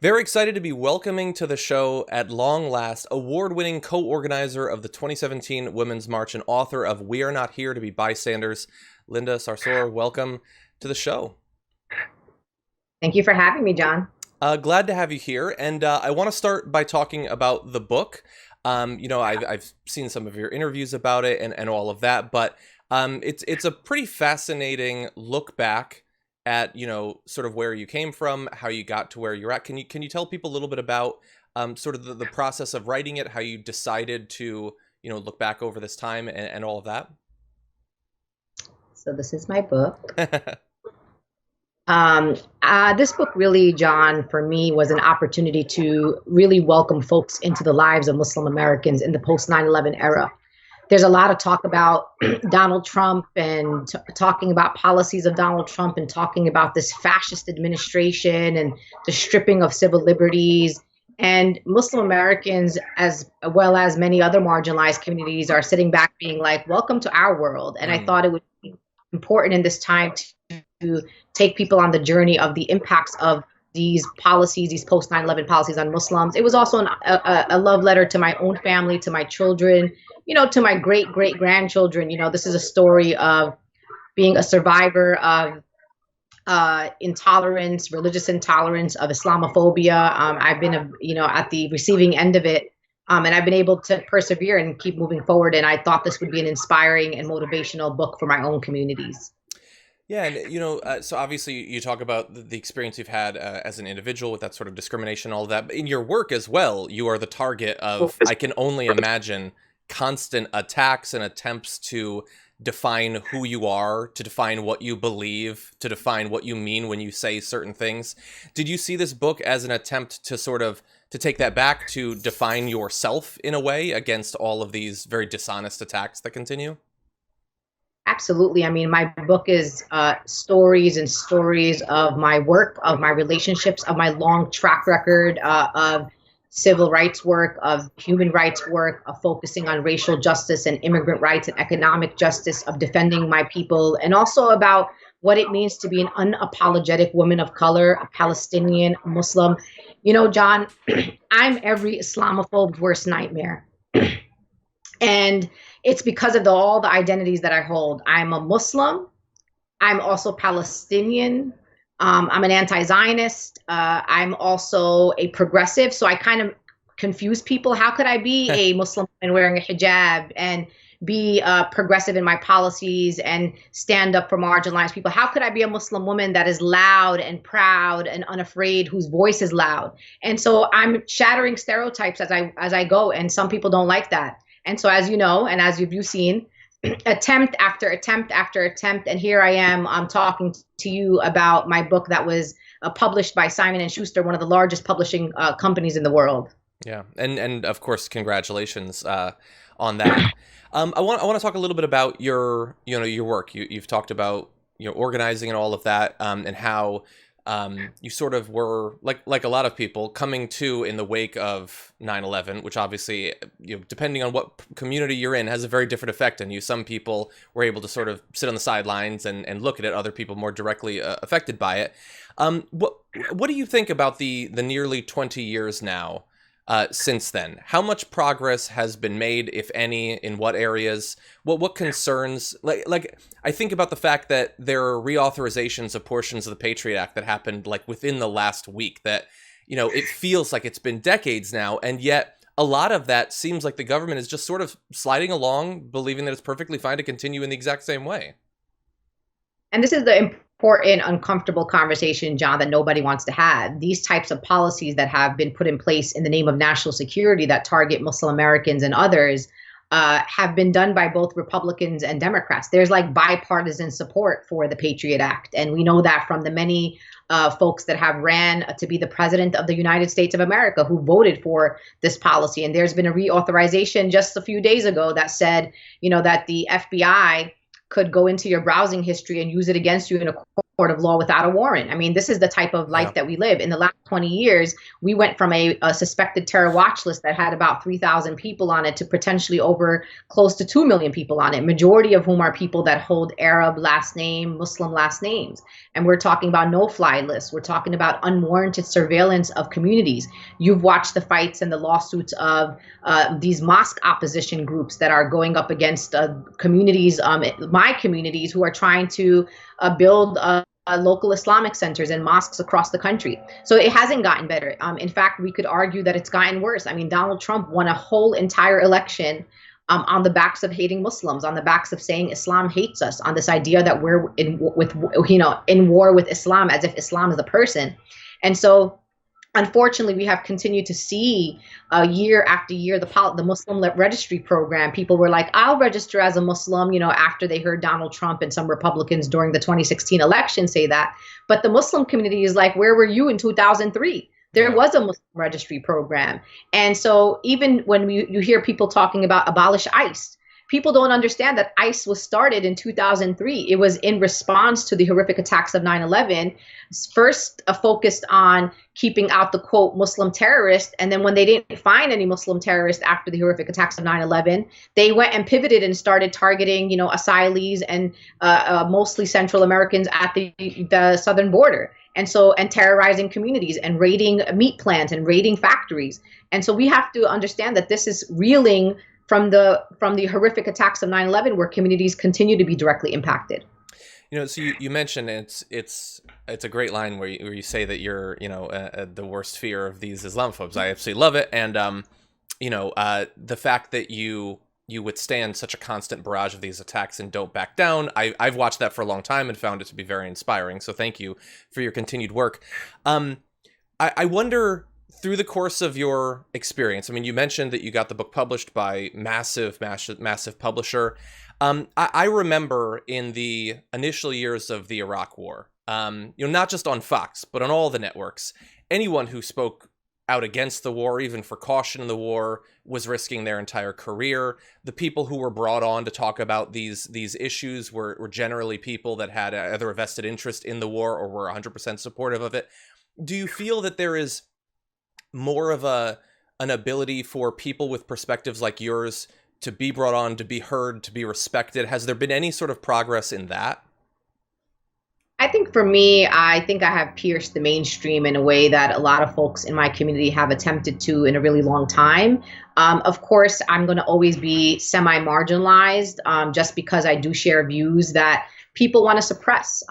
Very excited to be welcoming to the show at long last, award-winning co-organizer of the 2017 Women's March and author of We Are Not Here to Be Bystanders, Linda Sarsour. Welcome to the show. Thank you for having me, John. Glad to have you here, and I want to start by talking about the book. I've seen some of your interviews about it and all of that, but it's a pretty fascinating look back at, sort of where you came from, how you got to where you're at. Can you tell people a little bit about sort of the process of writing it, how you decided to, look back over this time and all of that? So this is my book. This book really, John, for me was an opportunity to really welcome folks into the lives of Muslim Americans in the post-9/11 era. There's a lot of talk about Donald Trump and talking about policies of Donald Trump and talking about this fascist administration and the stripping of civil liberties. And Muslim Americans, as well as many other marginalized communities, are sitting back being like, welcome to our world. And I thought it would be important in this time to take people on the journey of the impacts of these policies, these post-9/11 policies on Muslims. It was also a love letter to my own family, to my children, to my great-great-grandchildren. This is a story of being a survivor of intolerance, religious intolerance, of Islamophobia. I've been, at the receiving end of it, and I've been able to persevere and keep moving forward. And I thought this would be an inspiring and motivational book for my own communities. Yeah, and so obviously you talk about the experience you've had as an individual with that sort of discrimination, all of that. But in your work as well, you are the target of, I can only imagine, constant attacks and attempts to define who you are, to define what you believe, to define what you mean when you say certain things. Did you see this book as an attempt to sort of to take that back, to define yourself in a way against all of these very dishonest attacks that continue? Absolutely. I mean, my book is stories and stories of my work, of my relationships, of my long track record of civil rights work, of human rights work, of focusing on racial justice and immigrant rights and economic justice, of defending my people, and also about what it means to be an unapologetic woman of color, a Palestinian Muslim. John, I'm every Islamophobe's worst nightmare. And it's because of all the identities that I hold. I'm a Muslim. I'm also Palestinian. I'm an anti-Zionist. I'm also a progressive. So I kind of confuse people. How could I be a Muslim and wearing a hijab and be progressive in my policies and stand up for marginalized people? How could I be a Muslim woman that is loud and proud and unafraid, whose voice is loud? And so I'm shattering stereotypes as I go, and some people don't like that. And so, as you know, and as you've seen, attempt after attempt after attempt, and here I am, I'm talking to you about my book that was published by Simon & Schuster, one of the largest publishing companies in the world. Yeah, and of course, congratulations on that. I want to talk a little bit about your work. You've talked about organizing and all of that, and how you sort of were like a lot of people coming to in the wake of 9/11, which obviously, depending on what community you're in, has a very different effect on you. Some people were able to sort of sit on the sidelines and look at it. Other people more directly affected by it. What do you think about the nearly 20 years now since then? How much progress has been made, if any, in what areas? What concerns? Like I think about the fact that there are reauthorizations of portions of the Patriot Act that happened within the last week. That it feels like it's been decades now, and yet a lot of that seems like the government is just sort of sliding along, believing that it's perfectly fine to continue in the exact same way. And this is the important, uncomfortable conversation, John, that nobody wants to have. These types of policies that have been put in place in the name of national security that target Muslim Americans and others have been done by both Republicans and Democrats. There's bipartisan support for the Patriot Act. And we know that from the many folks that have ran to be the president of the United States of America who voted for this policy. And there's been a reauthorization just a few days ago that said, that the FBI could go into your browsing history and use it against you in a court of law without a warrant. I mean, this is the type of life that we live. In the last 20 years, we went from a suspected terror watch list that had about 3,000 people on it to potentially over close to 2 million people on it, majority of whom are people that hold Arab last name, Muslim last names. And we're talking about no-fly lists. We're talking about unwarranted surveillance of communities. You've watched the fights and the lawsuits of these mosque opposition groups that are going up against communities, my communities, who are trying to build local Islamic centers and mosques across the country. So it hasn't gotten better. In fact, we could argue that it's gotten worse. I mean, Donald Trump won a whole entire election on the backs of hating Muslims, on the backs of saying Islam hates us, on this idea that we're in war with Islam, as if Islam is the person. And so, unfortunately, we have continued to see year after year the Muslim registry program. People were like, I'll register as a Muslim, after they heard Donald Trump and some Republicans during the 2016 election say that. But the Muslim community is like, where were you in 2003? There was a Muslim registry program. And so even when you hear people talking about abolish ICE, people don't understand that ICE was started in 2003. It was in response to the horrific attacks of 9/11, first focused on keeping out the, quote, Muslim terrorists. And then when they didn't find any Muslim terrorists after the horrific attacks of 9/11, they went and pivoted and started targeting, asylees and mostly Central Americans at the southern border. And terrorizing communities and raiding meat plants and raiding factories. And so we have to understand that this is reeling from the horrific attacks of 9/11, where communities continue to be directly impacted. So you mentioned it's a great line where you say that you're the worst fear of these Islamophobes. I absolutely love it, and the fact that you withstand such a constant barrage of these attacks and don't back down. I've watched that for a long time and found it to be very inspiring. So thank you for your continued work. I wonder, through the course of your experience, I mean, you mentioned that you got the book published by massive publisher. I remember in the initial years of the Iraq War, not just on Fox, but on all the networks, anyone who spoke out against the war, even for caution in the war, was risking their entire career. The people who were brought on to talk about these issues were generally people that had either a vested interest in the war or were 100% supportive of it. Do you feel that there is more of an ability for people with perspectives like yours to be brought on, to be heard, to be respected? Has there been any sort of progress in that? I think for me, I think I have pierced the mainstream in a way that a lot of folks in my community have attempted to in a really long time. Of course, I'm going to always be semi-marginalized just because I do share views that people want to suppress,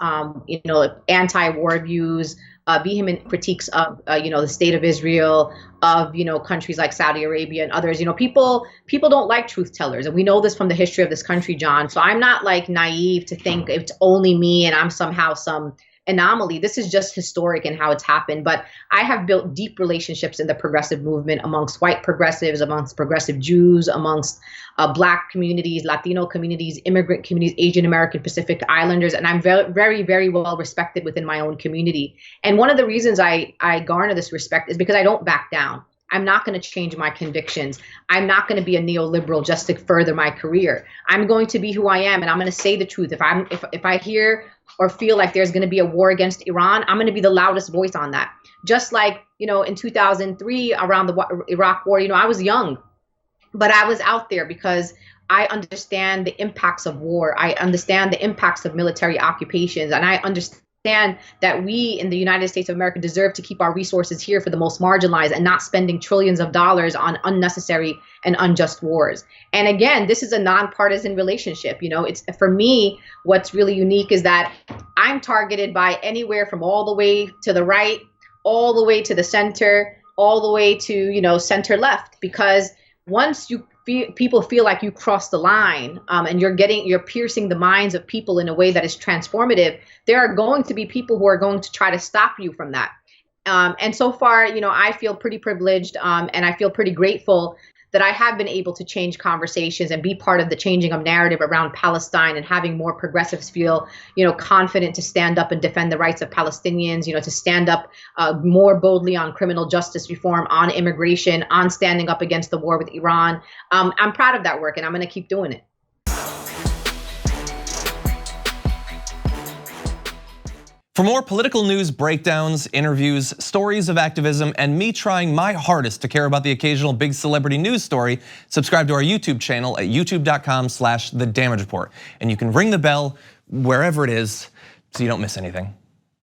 anti-war views, vehement critiques of, the state of Israel, of, countries like Saudi Arabia and others. People don't like truth tellers. And we know this from the history of this country, John. So I'm not like naive to think it's only me and I'm somehow some anomaly. This is just historic and how it's happened. But I have built deep relationships in the progressive movement amongst white progressives, amongst progressive Jews, amongst Black communities, Latino communities, immigrant communities, Asian American, Pacific Islanders. And I'm very, very, very well respected within my own community. And one of the reasons I garner this respect is because I don't back down. I'm not going to change my convictions. I'm not going to be a neoliberal just to further my career. I'm going to be who I am, and I'm going to say the truth. If I hear or feel like there's going to be a war against Iran, I'm going to be the loudest voice on that. Just like, in 2003 around the Iraq war, I was young, but I was out there because I understand the impacts of war. I understand the impacts of military occupations, and I understand that we in the United States of America deserve to keep our resources here for the most marginalized and not spending trillions of dollars on unnecessary and unjust wars. And again, this is a nonpartisan relationship. It's, for me, what's really unique is that I'm targeted by anywhere from all the way to the right, all the way to the center, all the way to, center left, because once people feel like you cross the line and you're piercing the minds of people in a way that is transformative, there are going to be people who are going to try to stop you from that. And so far, I feel pretty privileged and I feel pretty grateful that I have been able to change conversations and be part of the changing of narrative around Palestine and having more progressives feel, confident to stand up and defend the rights of Palestinians, to stand up more boldly on criminal justice reform, on immigration, on standing up against the war with Iran. I'm proud of that work and I'm going to keep doing it. For more political news breakdowns, interviews, stories of activism, and me trying my hardest to care about the occasional big celebrity news story, subscribe to our YouTube channel at youtube.com/thedamagereport. And you can ring the bell wherever it is so you don't miss anything.